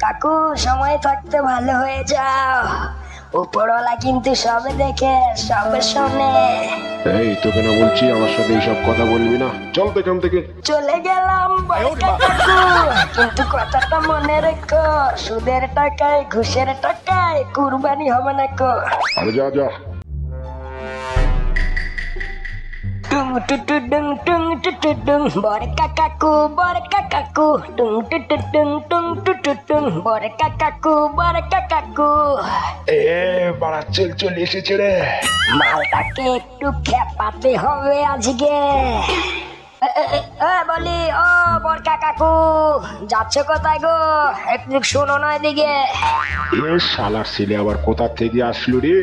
কাকু সময় থাকতে ভালো হয়ে যাও, উপরওয়ালা কিন্তু সবে দেখে সবে শোনে। এই তোকে না বলছি আমার সাথে এইসব কথা বলবি না, চল তো এখান থেকে। চলে গেলাম বড়কা কাকু, কিন্তু কথাটা মনে রেখো, সুদের টাকায় ঘুষের টাকায় কুরবানি হবে না কো। আরে যা যা। টুং টু টু ডুং টুং টু টু ডুং বড়কা কাকু টুং টু টু টুং টুং টু টু টুং বড়কা কাকু। এ বাড়া চলে এসেছে রে। মালটাকে একটু খেপাতে হবে আজকে। বলি ও বড়কা কাকু, যাচ্ছ কোথায় গো? একটু শোনো না এদিকে। এ শালার ছেলে আবার কোথা থেকে আসলো রে?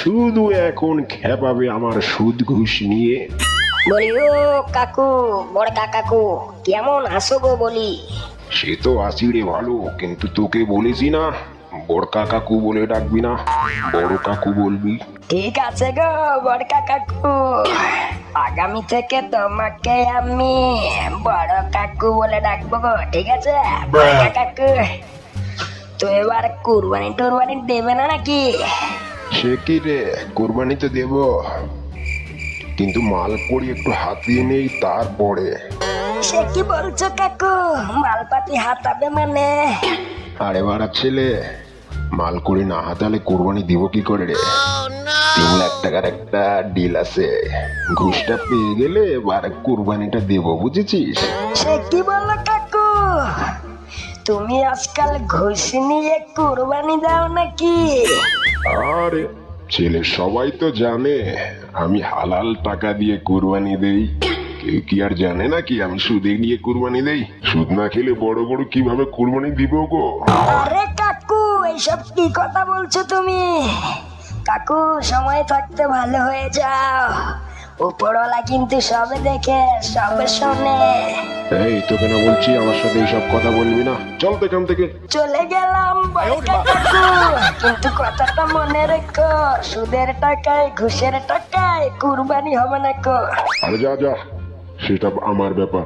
শুধু এখন খেপাবে আমার সুদ ঘুষ নিয়ে। বলি ও কাকু, বড়কা কাকু কেমন আছো গো বলি? সে তো আসি রে ভালো, কিন্তু তোকে বলেছি না বড়কা কাকু বলে ডাকবি না, বড় কাকু বলবি। ঠিক আছে গো বড়কা কাকু, আগামী থেকে তোমাকে আমি বড় কাকু বলে ডাকবো গো, ঠিক আছে বড়কা কাকু? তো এবার কুরবানি টুরবানি দেবে না নাকি? সে কি রে, কোরবানি তো দেব, কিন্তু মাল পড়ি একটু হাতিয়ে নেই তারপরে। সে কি বলছো কাকু, মালপাতি হাতাবে মানে? আরে বাড়া ছেলে, মাল করি না হাতালে কোরবানি দিব কি করে রে? 3 লাখ টাকার একটা ডিল আছে, ঘুষটা পেয়ে গেলে এবার কোরবানিটা দেবো, বুঝেছিস? সে কি বলো কাকু, তুমি আজকাল ঘুষ নিয়ে কুরবানি দাও নাকি? আরে ছেলে সবাই তো জানে আমি হালাল টাকা দিয়ে কুরবানি দেই, কেউ কি আর জানে নাকি আমি সুদে নিয়ে কুরবানি দেই? সুদ না খেলে বড় বড় কিভাবে কুরবানি দিব গো? আরে কাকু এইসব কি কথা বলছো তুমি? কাকু সময় থাকতে ভালো হয়ে যাও, উপরওয়ালা কিন্তু সবে দেখে সবে শোনে। এই তোকে না বলছি আমার সাথে এইসব কথা বলবি না, চল তো এখান থেকে। চলে গেলাম বড়কা কাকু, কিন্তু কথাটা মনে রেখো, সুদের টাকায় ঘুষের টাকায় কুরবানি হবে না কো। আরে যা যা, সেটা আমার ব্যাপার।